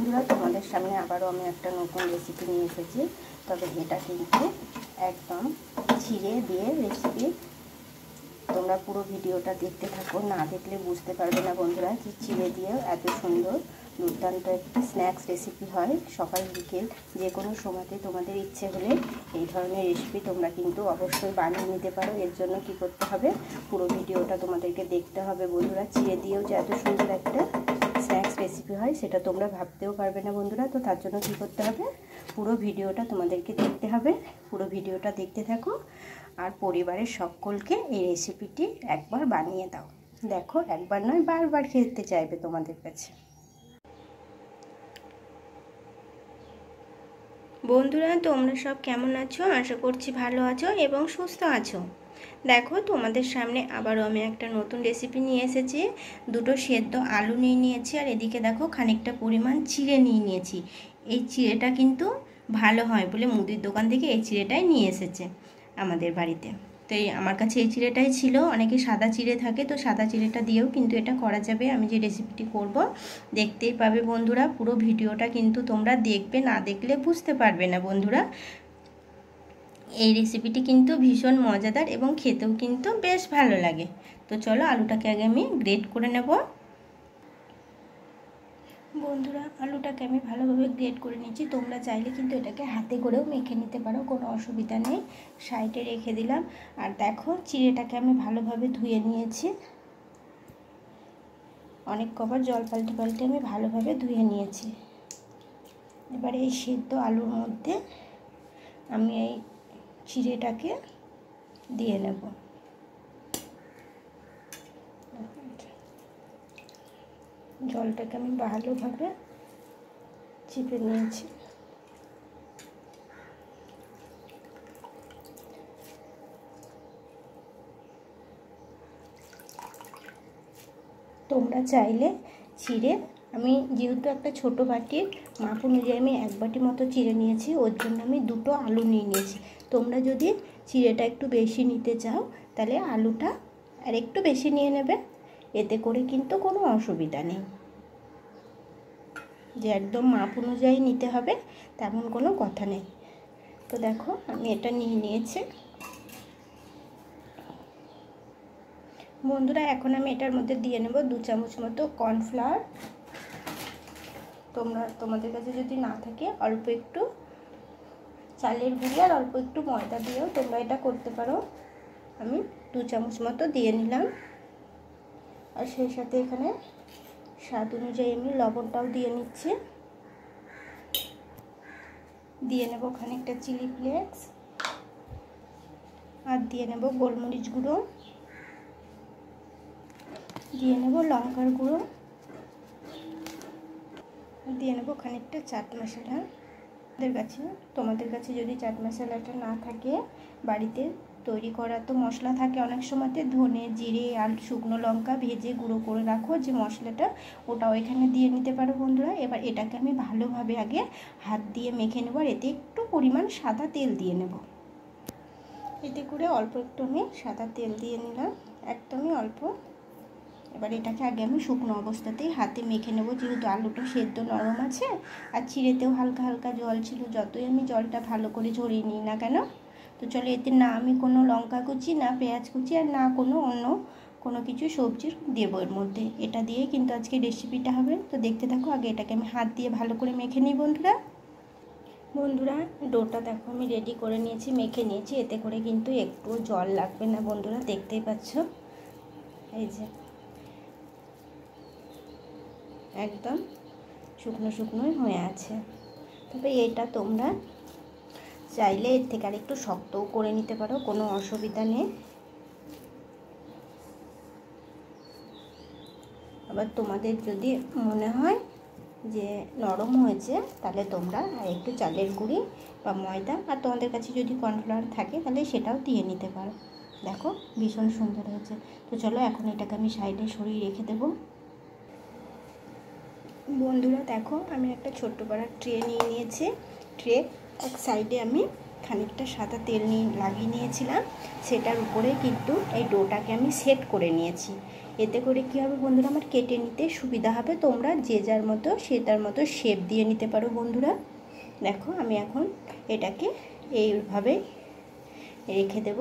বন্ধুরা, তোমাদের সামনে আবারও আমি একটা নতুন রেসিপি নিয়ে এসেছি। তবে এটা কিন্তু একদম ছিঁড়ে দিয়ে রেসিপি। তোমরা পুরো ভিডিওটা দেখতে থাকো, না দেখলে বুঝতে পারবে না বন্ধুরা যে ছিঁড়ে দিয়েও এত সুন্দর দুর্দান্ত একটি স্ন্যাক্স রেসিপি হয়। সকাল বিকেল যে কোনো সময়তে তোমাদের ইচ্ছে হলে এই ধরনের রেসিপি তোমরা কিন্তু অবশ্যই বানিয়ে নিতে পারো। এর জন্য কি করতে হবে, পুরো ভিডিওটা তোমাদেরকে দেখতে হবে বন্ধুরা। ছিঁড়ে দিয়েও যে এত সুন্দর একটা স্ন্যাক্স রেসিপি হয় সেটা তোমরা ভাবতেও পারবে না বন্ধুরা। তো তার জন্য কী করতে হবে, পুরো ভিডিওটা তোমাদেরকে দেখতে হবে। পুরো ভিডিওটা দেখতে থাকো আর পরিবারের সকলকে এই রেসিপিটি একবার বানিয়ে দাও। দেখো, একবার নয় বারবার খেতে চাইবে তোমাদের কাছে। বন্ধুরা, তোমরা সব কেমন আছো? আশা করছি ভালো আছো এবং সুস্থ আছো। দেখো, তোমাদের সামনে আবারও আমি একটা নতুন রেসিপি নিয়ে এসেছি। দুটো সেদ্ধ আলু নিয়ে নিয়েছি আর এদিকে দেখো খানিকটা পরিমাণ চিড়ে নিয়ে নিয়েছি। এই চিড়েটা কিন্তু ভালো হয় বলে মুদির দোকান থেকে এই চিড়েটাই নিয়ে এসেছে আমাদের বাড়িতে। তো আমার কাছে এই চিড়েটাই ছিল। অনেকে সাদা চিড়ে থাকে, তো সাদা চিড়েটা দিয়েও কিন্তু এটা করা যাবে। আমি যে রেসিপিটি করব দেখতেই পাবে বন্ধুরা। পুরো ভিডিওটা কিন্তু তোমরা দেখবে, না দেখলে বুঝতে পারবে না বন্ধুরা। এই রেসিপিটি কিন্তু ভীষণ মজাদার এবং খেতেও কিন্তু বেশ ভালো লাগে। তো চলো আলুটাকে আগে আমি গ্রেট করে নেব বন্ধুরা। আলুটাকে আমি ভালোভাবে গ্রেট করে নিচ্ছি। তোমরা চাইলে কিন্তু এটাকে হাতে করেও মেখে নিতে পারো, কোনো অসুবিধা নেই। সাইডে রেখে দিলাম। আর দেখো, চিড়েটাকে আমি ভালোভাবে ধুয়ে নিয়েছি। অনেক কবার জল পাল্টে পাল্টে আমি ভালোভাবে ধুয়ে নিয়েছি। এবারে এই সেদ্ধ আলুর মধ্যে আমি এই চিড়েটাকে দিয়ে নেব। জলটাকে আমি ভালোভাবে চিপে নিয়েছি। তোমরা চাইলে চিড়ে, আমি যেহেতু একটা ছোট বাটির মাপ অনুযায়ী আমি 1 বাটি মতো চিড়ে নিয়েছি, ওর জন্য আমি 2টো আলু নিয়ে নিয়েছি। তোমরা যদি চিড়েটা একটু বেশি নিতে চাও তাহলে আলুটা আর একটু বেশি নিয়ে নেবে। এতে করে কিন্তু কোনো অসুবিধা নেই যে একদম মাপ অনুযায়ী নিতে হবে তেমন কোনো কথা নেই। তো দেখো, আমি এটা নিয়ে নিয়েছি বন্ধুরা। এখন আমি এটার মধ্যে দিয়ে নেব 2 চামচ মতো কর্নফ্লাওয়ার। তোমাদের কাছে যদি না থাকে অল্প একটু চালের গুঁড়ি আর অল্প একটু ময়দা দিয়েও তোমরা এটা করতে পারো। আমি 2 চামচ মতো দিয়ে নিলাম। আর সেই সাথে এখানে স্বাদ অনুযায়ী আমি লবণটাও দিয়ে নিচ্ছি। দিয়ে নেব খানিকটা চিলি ফ্লেক্স আর দিয়ে নেব গোলমরিচ গুঁড়ো, দিয়ে নেব লঙ্কার গুঁড়ো, দিয়ে নেব খানিকটা চাট মশলা। তোমাদের কাছে যদি চাট মশলাটা না থাকে, বাড়িতে তৈরি করা তো মশলা থাকে অনেক সময়তে, ধনে জিরে আর শুকনো লঙ্কা ভেজে গুঁড়ো করে রাখো যে মশলাটা, ওটাও এখানে দিয়ে নিতে পারো বন্ধুরা। এবার এটাকে আমি ভালোভাবে আগে হাত দিয়ে মেখে নেব। আর এতে একটু পরিমাণ সাদা তেল দিয়ে নেব। এতে করে অল্প একটু আমি সাদা তেল দিয়ে নিলাম, একদমই অল্প। এবার এটাকে আগে আমি শুকনো অবস্থাতেই হাতে মেখে নেব, যেহেতু আলুটা সেদ্ধ নরম আছে আর চিড়েতেও হালকা হালকা জল ছিল। যতই আমি জলটা ভালো করে ঝরিয়ে নিই না কেন, তো চলো এতে না আমি কোনো লঙ্কা কুচি, না পেঁয়াজ কুচি, আর না কোনো অন্য কোনো কিছু সবজি দেবো এর মধ্যে। এটা দিয়ে কিন্তু আজকে রেসিপিটা হবে। তো দেখতে থাকো। আগে এটাকে আমি হাত দিয়ে ভালো করে মেখে নিই বন্ধুরা। ডোটা দেখো আমি রেডি করে নিয়েছি, মেখে নিয়েছি। এতে করে কিন্তু একটু জল লাগবে না বন্ধুরা, দেখতেই পাচ্ছ। এই যে একদম শুকনো শুকনোই হয়ে আছে। তবে এটা তোমরা চাইলে এর থেকে আর একটু শক্তও করে নিতে পারো, কোনো অসুবিধা নেই। আবার তোমাদের যদি মনে হয় যে নরম হয়েছে তাহলে তোমরা আর একটু চালের গুঁড়ি বা ময়দা, আর তোমাদের কাছে যদি কর্নফ্লাওয়ার থাকে তাহলে সেটাও দিয়ে নিতে পারো। দেখো ভীষণ সুন্দর হয়েছে। তো চলো এখন এটাকে আমি সাইডে সরিয়ে রেখে দেবো বন্ধুরা। দেখো, আমি একটা ছোট্ট পাড়ার ট্রে নিয়ে নিয়েছি। ট্রে এক সাইডে আমি খানিকটা সাদা তেল লাগিয়ে নিয়েছিলাম, সেটার উপরে কিন্তু এই ডোটাকে আমি সেট করে নিয়েছি। এতে করে কী হবে বন্ধুরা, আমার কেটে নিতে সুবিধা হবে। তোমরা যে যার মতো সে তার মতো শেপ দিয়ে নিতে পারো বন্ধুরা। দেখো আমি এখন এটাকে এইভাবে রেখে দেব।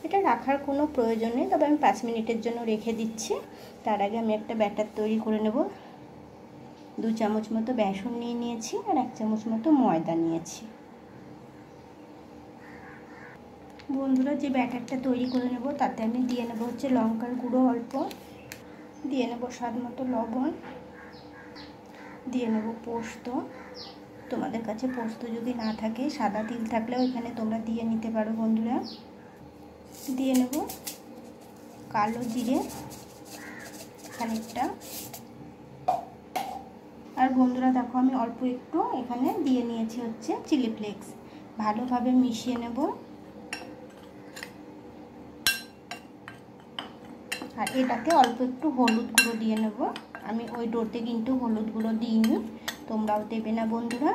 এটা রাখার কোনো প্রয়োজন নেই, তবে আমি 5 মিনিটের জন্য রেখে দিচ্ছি। তার আগে আমি একটা ব্যাটার তৈরি করে নেব। 2 চামচ মতো বেসন নিয়ে নিয়েছি আর 1 চামচ মতো ময়দা নিয়েছি। বন্ধুরা, যে ব্যাটারটা তৈরি করে নেব তাতে আমি দিয়ে নেব হচ্ছে লঙ্কার গুঁড়ো অল্প, দিয়ে নেব স্বাদ মতো লবণ, দিয়ে নেব পোস্ত। তোমাদের কাছে পোস্ত যদি না থাকে, সাদা তিল থাকলেও এখানে তোমরা দিয়ে নিতে পারো বন্ধুরা। দিয়ে নেব কালো জিরে খানিকটা। আর বন্ধুরা দেখো আমি অল্প একটু এখানে দিয়ে নিয়েছি হচ্ছে চিলি ফ্লেক্স। ভালোভাবে মিশিয়ে নেব। আর এটাতে অল্প একটু হলুদ গুঁড়ো দিয়ে নেব। আমি ওই ডোতে কিন্তু হলুদ গুঁড়ো দিইনি, তোমরাও দেবে না বন্ধুরা,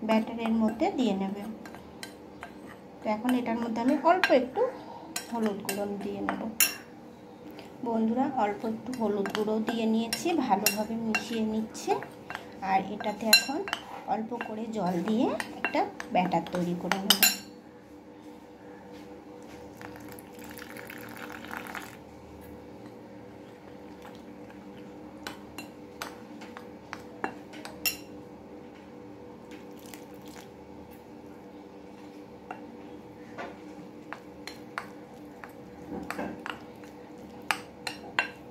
ব্যাটারের মধ্যে দিয়ে নেবে। তো এখন এটার মধ্যে আমি অল্প একটু হলুদ গুঁড়ো দিয়ে নেব। বন্ধুরা, অল্প একটু হলুদ গুঁড়ো দিয়ে নিয়েছি, ভালোভাবে মিশিয়ে নিচ্ছে। আর এটাতে এখন অল্প করে জল দিয়ে একটা ব্যাটার তৈরি করে নেব।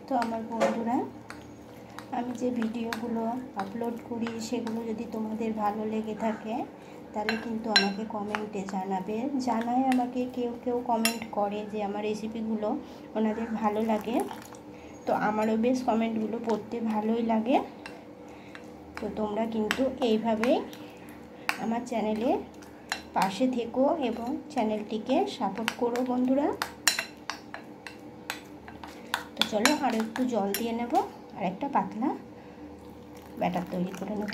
তো আমার বন্ধুরা, আমি যে ভিডিওগুলো আপলোড করি সেগুলো যদি তোমাদের ভালো লেগে থাকে তাহলে কিন্তু আমাকে কমেন্টে জানাবে। জানায় আমাকে, কেউ কেউ কমেন্ট করে যে আমার রেসিপিগুলো ওনাদের ভালো লাগে। তো আমারও বেশ কমেন্টগুলো পড়তে ভালোই লাগে। তো তোমরা কিন্তু এইভাবেই আমার চ্যানেলে পাশে থেকো এবং চ্যানেলটিকে সাপোর্ট করো বন্ধুরা। তো চলো আরও একটু জল দিয়ে নেব আর একটা পাতলা ব্যাটার তৈরি করে নেব।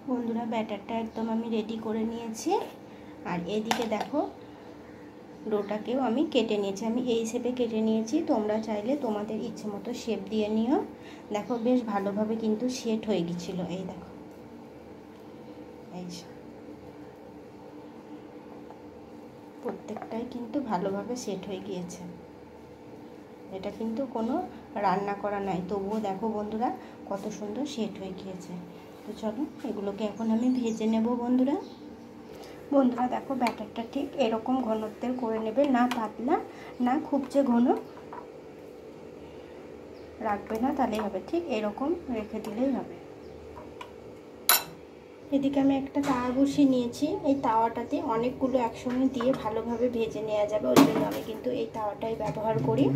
বন্ধুরা, ব্যাটারটা একদম আমি রেডি করে নিয়েছি। আর এদিকে দেখো ডোটাকেও আমি কেটে নিয়েছি। আমি এই শেপে কেটে নিয়েছি, তোমরা চাইলে তোমাদের ইচ্ছে মতো শেপ দিয়ে নিও। দেখো বেশ ভালোভাবে কিন্তু সেট হয়ে গেছিলো। এই দেখো, এই প্রত্যেকটাই কিন্তু ভালোভাবে সেট হয়ে গিয়েছে। এটা কিন্তু কোনো রান্না করা নাই, তবুও দেখো বন্ধুরা কত সুন্দর সেট হয়ে গিয়েছে। তো চলো এগুলোকে এখন আমি ভেজে নেব বন্ধুরা। বন্ধুরা দেখো ব্যাটারটা ঠিক এরকম ঘনত্বের করে নেবে, না পাতলা না খুব যে ঘন রাখবে না, তাহলেই হবে। ঠিক এরকম রেখে দিলেই হবে। এদিকে আমি একটা তাওয়া বসিয়ে নিয়েছি। এই তাওয়াটাতে অনেকগুলো একসঙ্গে দিয়ে ভালোভাবে ভেজে নেওয়া যাবে, ওই জন্য আমি কিন্তু এই তাওয়াটাই ব্যবহার করি।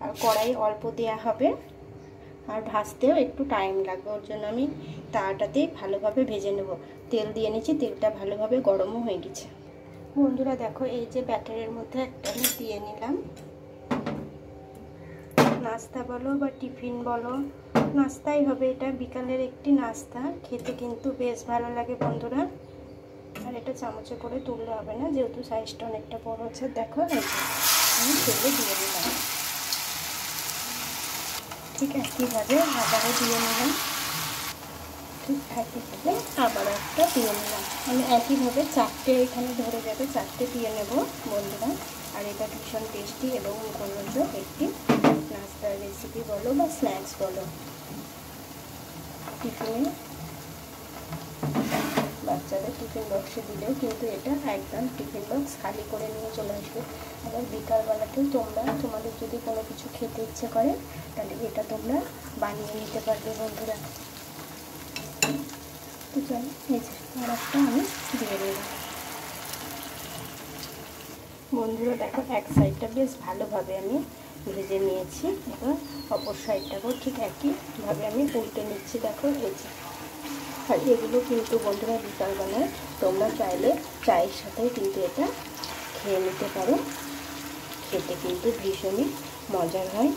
আর কড়াই অল্প দেওয়া হবে, আর ভাজতেও একটু টাইম লাগবে, ওর জন্য আমি তাওয়াটাতেই ভালোভাবে ভেজে নেব। তেল দিয়ে নিয়েছি, তেলটা ভালোভাবে গরমও হয়ে গেছে। বন্ধুরা দেখো এই যে ব্যাটারের মধ্যে একটা আমি দিয়ে নিলাম। নাস্তা বলো বা টিফিন বলো, নাস্তাই হবে এটা, বিকালের একটি নাস্তা। খেতে কিন্তু বেশ ভালো লাগে বন্ধুরা। আর এটা চামচে করে তুললে হবে না, যেহেতু সাইজটা অনেকটা বড় আছে। দেখো আমি তেলে দিয়ে দিলাম। ঠিক একইভাবে আবারও দিয়ে নিলাম। ঠিক একইভাবে আবার একটা দিয়ে নিলাম। আমি একইভাবে 4টে এখানে ধরে যাবে, 4টে দিয়ে নেব বন্ধুরা। আর এটা ভীষণ টেস্টি এবং মুখরোচক একটি নাস্তার রেসিপি বলো বা স্ন্যাক্স বলো। টিফিনে বাচ্চাদের টিফিন বক্সে দিলেও কিন্তু এটা একদম টিফিন বক্স খালি করে নিয়ে চলে আসবে। আবার বিকালবেলাতেও তোমরা তোমাদের যদি কোনো কিছু খেতে ইচ্ছে করে তাহলে এটা তোমরা বানিয়ে নিতে পারবে বন্ধুরা। তো চলো এই যে আর একটা আমি দিয়ে দিলাম। বন্ধুরা দেখো এক সাইডটা বেশ ভালোভাবে আমি ভেজে নিয়েছি, এবার অপর সাইডটাকেও ঠিক একইভাবে আমি উল্টে নিচ্ছি। দেখো এই যে। আর এগুলো কিন্তু বন্ধুরা বিকালবেলায় তোমরা চাইলে চায়ের সাথেও কিন্তু এটা খেয়ে নিতে পারো, খেতে কিন্তু ভীষণই মজার হয়।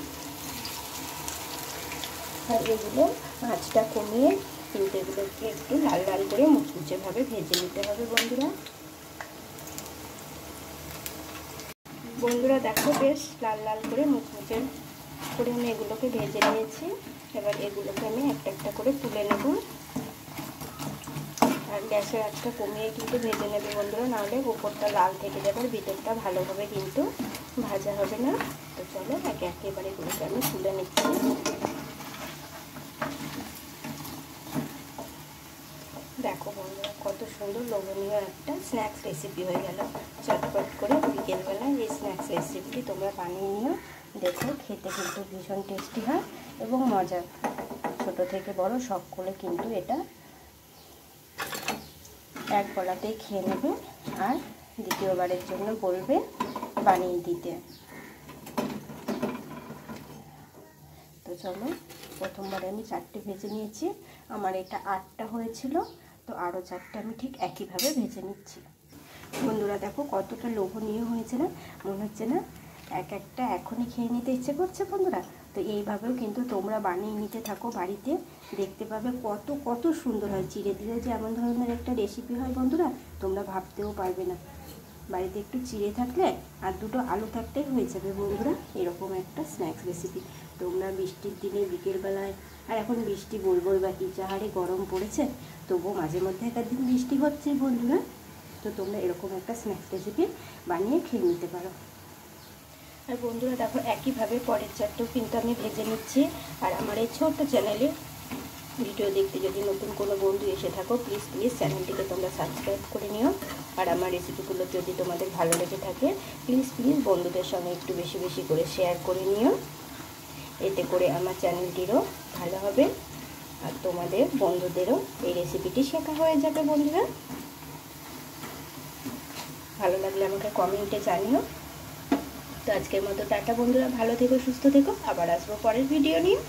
আর এগুলো আঁচটা কমিয়ে কিন্তু এগুলোকে একটু লাল লাল করে মুচমুচেভাবে ভেজে নিতে হবে বন্ধুরা। বন্ধুরা দেখো বেশ লাল লাল করে মুচমুচে করে আমি এগুলোকে ভেজে নিয়েছি। এবার এগুলোকে আমি একটা একটা করে তুলে নেব। আর গ্যাসের আঁচটা কমিয়ে কিন্তু ভেজে নেবে বন্ধুরা, নাহলে উপরটা লাল থেকে যাবে আর ভিতরটা ভালোভাবে কিন্তু ভাজা হবে না। তো চলো একে একেবারে এগুলোকে আমি তুলে নিচ্ছি। দেখো বন্ধুরা কত সুন্দর লোভনীয় একটা স্ন্যাক্স রেসিপি হয়ে গেল। চটপট করে বিকেলবেলায় এই স্ন্যাক্স রেসিপিটি তোমরা বানিয়ে নিও। দেখো খেতে কিন্তু ভীষণ টেস্টি হয় এবং মজা। ছোট থেকে বড় সকলে কিন্তু এটা এক গলাতেই খেয়ে নেবে আর দ্বিতীয়বারের জন্য বলবে বানিয়ে দিতে। তো চলো প্রথমবারে আমি 4টে ভেজে নিয়েছি, আমার এটা 8টা হয়েছিল, তো আরও 4টে আমি ঠিক একইভাবে ভেজে নিচ্ছি। বন্ধুরা দেখো কতটা লোভনীয় হয়েছে না, মনে হচ্ছে না এক একটা এখনই খেয়ে নিতে ইচ্ছে করছে বন্ধুরা। তো এইভাবেও কিন্তু তোমরা বানিয়ে নিতে থাকো বাড়িতে, দেখতে পাবে কত কত সুন্দর হয়। চিড়ে দিলে যে এমন ধরনের একটা রেসিপি হয় বন্ধুরা তোমরা ভাবতেও পারবে না। বাড়িতে একটু চিড়ে থাকলে আর 2টো আলু থাকতেই হয়ে যাবে বন্ধুরা এরকম একটা স্ন্যাক্স রেসিপি। তোমরা বৃষ্টির দিনে বিকেলবেলায়, আর এখন বৃষ্টি বলবোই বা কি, যা হারে গরম পড়েছে, তবুও মাঝে মধ্যে একদিন বৃষ্টি হচ্ছে বন্ধুরা, তো তোমরা এরকম একটা স্ন্যাক্স রেসিপি বানিয়ে খেয়ে নিতে পারো। আর বন্ধুরা দেখো একইভাবে পরের 4টেও কিন্তু আমি ভেজে নিচ্ছি। আর আমার এই ছোট্ট চ্যানেলে ভিডিও দেখতে যদি নতুন কোনো বন্ধু এসে থাকো প্লিজ চ্যানেলটিকে তোমরা সাবস্ক্রাইব করে নিও। আর আমার রেসিপিগুলো যদি তোমাদের ভালো লেগে থাকে প্লিজ বন্ধুদের সঙ্গে একটু বেশি বেশি করে শেয়ার করে নিও। এতে করে আমার চ্যানেলটিরও ভালো হবে আর তোমাদের বন্ধুদেরও এই রেসিপিটি শেখা হয়ে যাবে বন্ধুরা। ভালো লাগলে আমাকে কমেন্টে জানিও। তো আজকের মতো টাটা বন্ধুরা, ভালো থেকো, সুস্থ থেকো, আবার আসবো পরের ভিডিও নিয়ে।